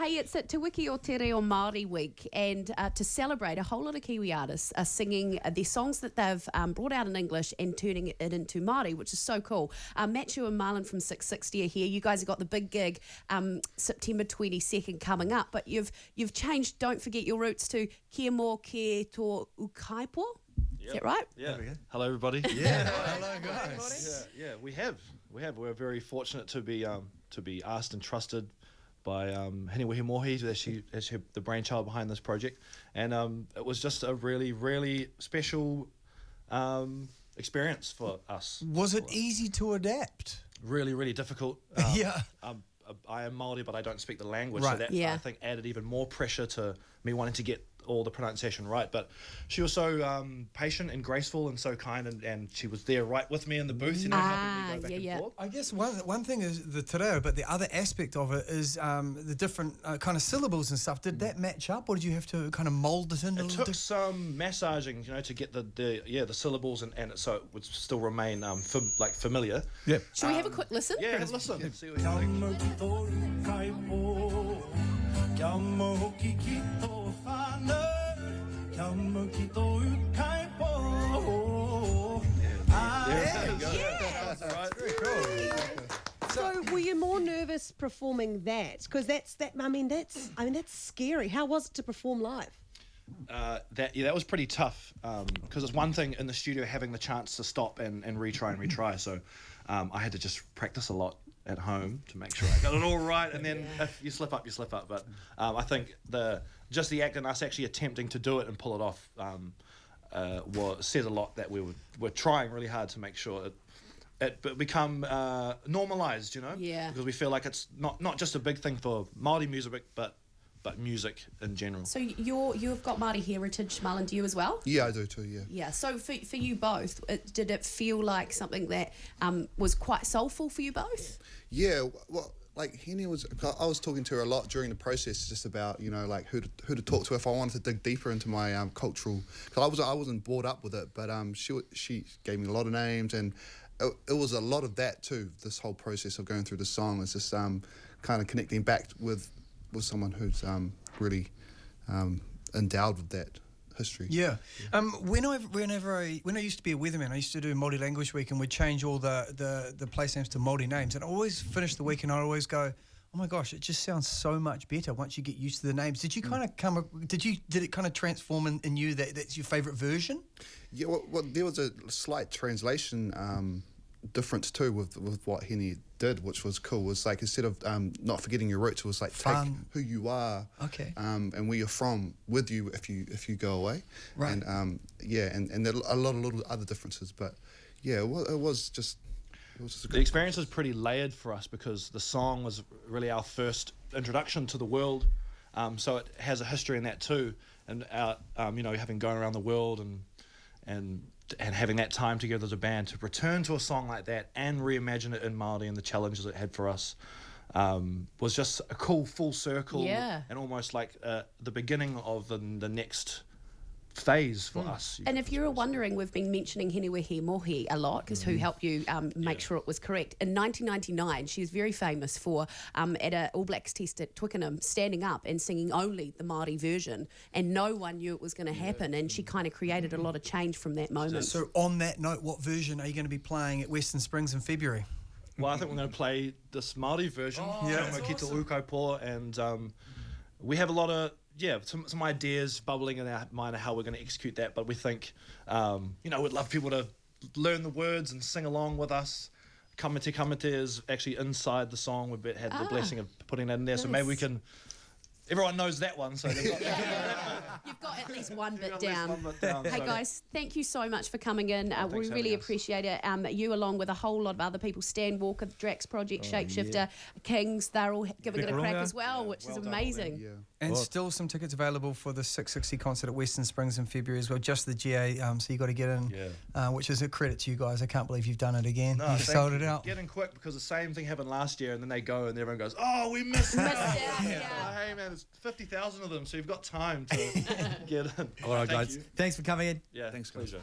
Hey, it's at Te Wiki o Te Reo Maori week, and to celebrate, a whole lot of Kiwi artists are singing their songs that they've brought out in English and turning it into Māori, which is so cool. Matthew and Marlon from 660 are here. You guys have got the big gig September 22nd coming up, but you've changed, don't forget your roots, to Kia Mo Ke Tō Ukaipo. Yep. Is that right? Yeah. Hello, everybody. Yeah. Hello, guys. Yeah. We have. We're very fortunate to be asked and trusted by Hiniwehi Mohi, as the brainchild behind this project, and it was just a really, really special experience for us. Was it easy to adapt? Really, really difficult. Yeah. I am Maori, but I don't speak the language, Right. so that I think added even more pressure to me wanting to get all the pronunciation right. But she was so patient and graceful and so kind, and she was there right with me in the booth, helping me go back and forth. I guess one thing is the te reo, but the other aspect of it is the different kind of syllables and stuff. Did that match up, or did you have to kind of mould it in? It took some massaging, to get the syllables and so it would still remain familiar. Yeah. Shall we have a quick listen? Yeah, have a listen. Yeah. See what you So, were you more nervous performing that? Because that's scary. How was it to perform live? That was pretty tough, because it's one thing in the studio having the chance to stop and retry. So I had to just practice a lot at home to make sure I got it all right, and then if you slip up, you slip up. But I think the act and us actually attempting to do it and pull it off said a lot, that we were trying really hard to make sure it become normalized, Yeah. because we feel like it's not just a big thing for Māori music, but music in general. So you've got Māori heritage, Marlon, do you as well? Yeah, I do too, yeah. Yeah, so for you both, did it feel like something that was quite soulful for you both? Yeah, well, like Henny I was talking to her a lot during the process, just about, like who to talk to if I wanted to dig deeper into my cultural, because I wasn't brought up with it, but she gave me a lot of names, and it was a lot of that too. This whole process of going through the song is just kind of connecting back with someone who's really endowed with that history. Yeah. When I used to be a weatherman, I used to do Maori Language Week, and we'd change all the place names to Maori names, and I always finish the week and I always go, oh my gosh, it just sounds so much better once you get used to the names. Did you kind of did it kind of transform in you that's your favourite version? Yeah, well, there was a slight translation difference too with what Henny did, which was cool. Was like, instead of not forgetting your roots, it was like take who you are, and where you're from with you if you go away, right? And and there are a lot of little other differences, but yeah, it was just a the experience is pretty layered for us, because the song was really our first introduction to the world, so it has a history in that too, and having gone around the world and having that time together as a band to return to a song like that and reimagine it in Māori and the challenges it had for us was just a cool full circle, and almost like the beginning of the next phase for us. And if you're wondering, we've been mentioning Hiniwehi Mohi a lot, because who helped you make sure it was correct. In 1999, she was very famous for, at a All Blacks test at Twickenham, standing up and singing only the Māori version, and no one knew it was going to happen, and she kind of created a lot of change from that moment. So on that note, what version are you going to be playing at Western Springs in February? Well, I think we're going to play this Māori version, Kito Ukaipo, and we have a lot of some ideas bubbling in our mind of how we're going to execute that, but we think we'd love people to learn the words and sing along with us. Kamite Kamite is actually inside the song. We've had the blessing of putting that in there, so maybe we can. Everyone knows that one, so they've got you've got at least one bit down. Hey guys, thank you so much for coming in. We really appreciate it. You, along with a whole lot of other people, Stan Walker, the Drax Project, Shapeshifter, Kings, they're all giving it a crack as well, which is amazing. And still some tickets available for the 660 concert at Western Springs in February as well, just the GA, so you got to get in, which is a credit to you guys. I can't believe you've done it again. No, you've sold it out. Get in quick, because the same thing happened last year, and then they go and everyone goes, oh, we missed out. Hey man, there's 50,000 of them, so you've got time to get in. All right, guys. Thanks for coming in. Yeah, thanks, pleasure.